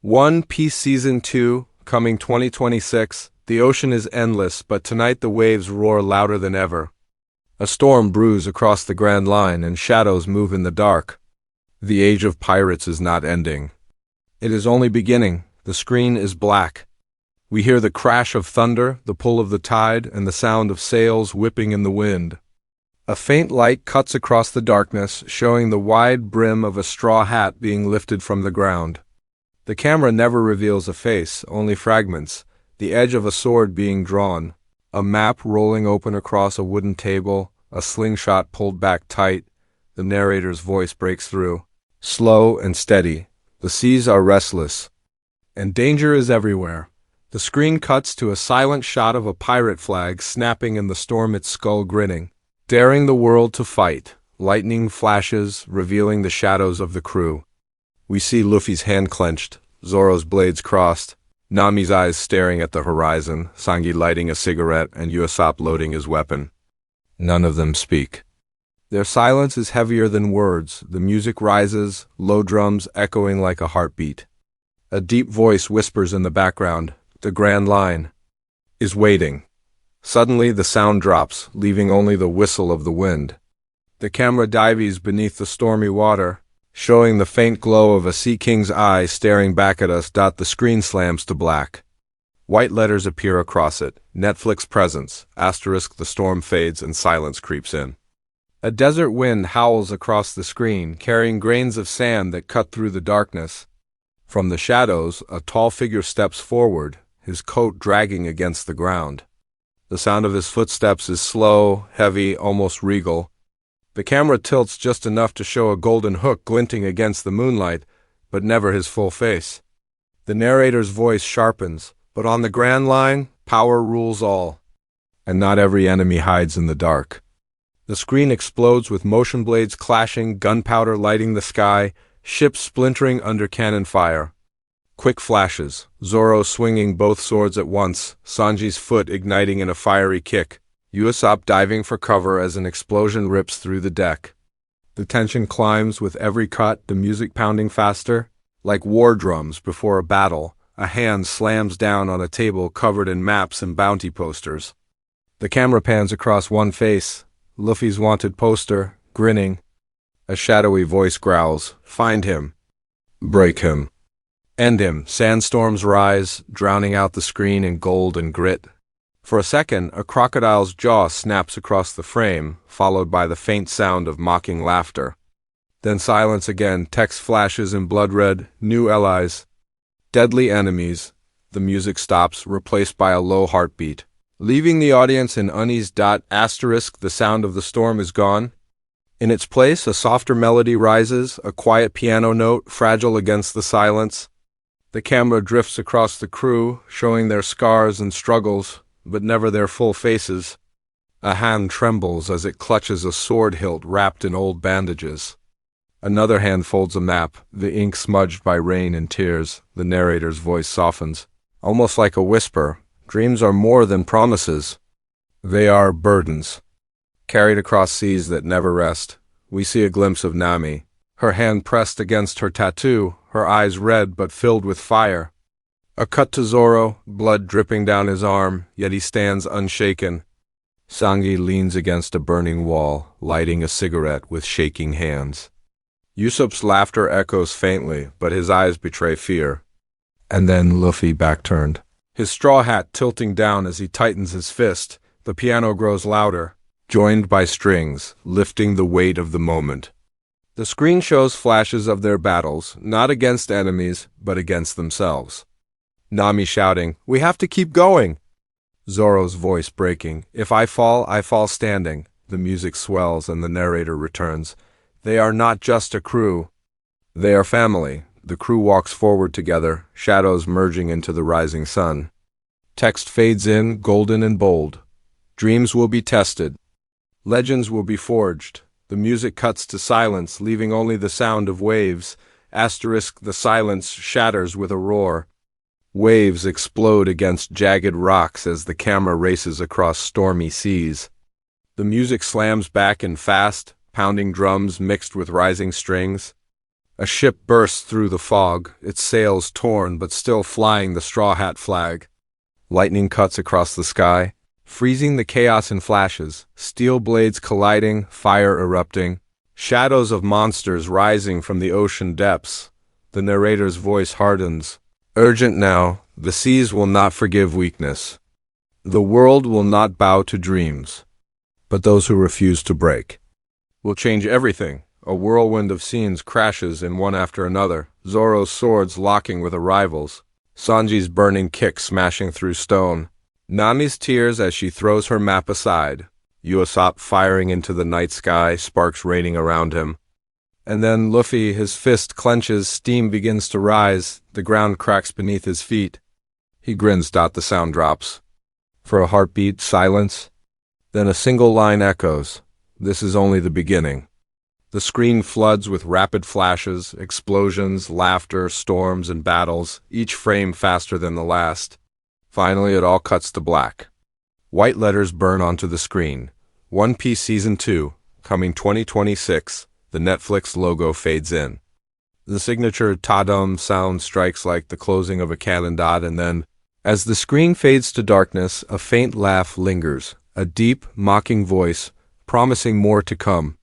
One Piece Season 2, coming 2026. The ocean is endless, but tonight the waves roar louder than ever. A storm brews across the Grand Line, and shadows move in the dark. The age of pirates is not ending. It is only beginning. The screen is black. We hear the crash of thunder, the pull of the tide, and the sound of sails whipping in the wind. A faint light cuts across the darkness, showing the wide brim of a straw hat being lifted from the ground. The camera never reveals a face, only fragments, the edge of a sword being drawn, a map rolling open across a wooden table, a slingshot pulled back tight. The narrator's voice breaks through. Slow and steady. The seas are restless, and danger is everywhere. The screen cuts to a silent shot of a pirate flag snapping in the storm, its skull grinning, daring the world to fight. Lightning flashes, revealing the shadows of the crew. We see Luffy's hand clenched, Zoro's blades crossed, Nami's eyes staring at the horizon, Sanji lighting a cigarette, and Usopp loading his weapon. None of them speak. Their silence is heavier than words. The music rises, low drums echoing like a heartbeat. A deep voice whispers in the background. The Grand Line is waiting. Suddenly the sound drops, leaving only the whistle of the wind. The camera dives beneath the stormy water, showing the faint glow of a sea king's eye staring back at us. The screen slams to black. White letters appear across it. Netflix presence, *. The storm fades and silence creeps in. A desert wind howls across the screen, carrying grains of sand that cut through the darkness. From the shadows, a tall figure steps forward, his coat dragging against the ground. The sound of his footsteps is slow, heavy, almost regal. The camera tilts just enough to show a golden hook glinting against the moonlight, but never his full face. The narrator's voice sharpens, but on the Grand Line, power rules all, and not every enemy hides in the dark. The screen explodes with motion blades clashing, gunpowder lighting the sky, ships splintering under cannon fire. Quick flashes, Zoro swinging both swords at once, Sanji's foot igniting in a fiery kick, Usopp diving for cover as an explosion rips through the deck. The tension climbs with every cut, the music pounding faster. Like war drums before a battle, a hand slams down on a table covered in maps and bounty posters. The camera pans across one face, Luffy's wanted poster, grinning. A shadowy voice growls, "Find him. Break him. End him." Sandstorms rise, drowning out the screen in gold and grit. For a second, a crocodile's jaw snaps across the frame, followed by the faint sound of mocking laughter. Then silence again, text flashes in blood red, new allies, deadly enemies. The music stops, replaced by a low heartbeat, leaving the audience in unease. The sound of the storm is gone. In its place, a softer melody rises, a quiet piano note, fragile against the silence. The camera drifts across the crew, showing their scars and struggles, but never their full faces. A hand trembles as it clutches a sword hilt wrapped in old bandages. Another hand folds a map, the ink smudged by rain and tears. The narrator's voice softens, almost like a whisper. Dreams are more than promises. They are burdens, carried across seas that never rest. We see a glimpse of Nami, her hand pressed against her tattoo, her eyes red but filled with fire. A cut to Zoro, blood dripping down his arm, yet he stands unshaken. Sanji leans against a burning wall, lighting a cigarette with shaking hands. Usopp's laughter echoes faintly, but his eyes betray fear. And then Luffy backturned, his straw hat tilting down as he tightens his fist. The piano grows louder, joined by strings, lifting the weight of the moment. The screen shows flashes of their battles, not against enemies, but against themselves. Nami shouting, "We have to keep going!" Zoro's voice breaking, "If I fall standing." The music swells and the narrator returns. They are not just a crew. They are family. The crew walks forward together, shadows merging into the rising sun. Text fades in, golden and bold. Dreams will be tested. Legends will be forged. The music cuts to silence, leaving only the sound of waves. The silence shatters with a roar. Waves explode against jagged rocks as the camera races across stormy seas. The music slams back in fast, pounding drums mixed with rising strings. A ship bursts through the fog, its sails torn but still flying the straw hat flag. Lightning cuts across the sky, freezing the chaos in flashes, steel blades colliding, fire erupting, shadows of monsters rising from the ocean depths. The narrator's voice hardens. Urgent now, the seas will not forgive weakness. The world will not bow to dreams. But those who refuse to break will change everything. A whirlwind of scenes crashes in one after another, Zoro's swords locking with a rival's, Sanji's burning kick smashing through stone, Nami's tears as she throws her map aside, Usopp firing into the night sky, sparks raining around him. And then Luffy, his fist clenches, steam begins to rise, the ground cracks beneath his feet. He grins. The sound drops. For a heartbeat, silence. Then a single line echoes. This is only the beginning. The screen floods with rapid flashes, explosions, laughter, storms, and battles, each frame faster than the last. Finally, it all cuts to black. White letters burn onto the screen. One Piece Season 2, coming 2026. The Netflix logo fades in. The signature ta-dum sound strikes like the closing of a cannon dot, and then, as the screen fades to darkness, a faint laugh lingers, a deep, mocking voice, promising more to come.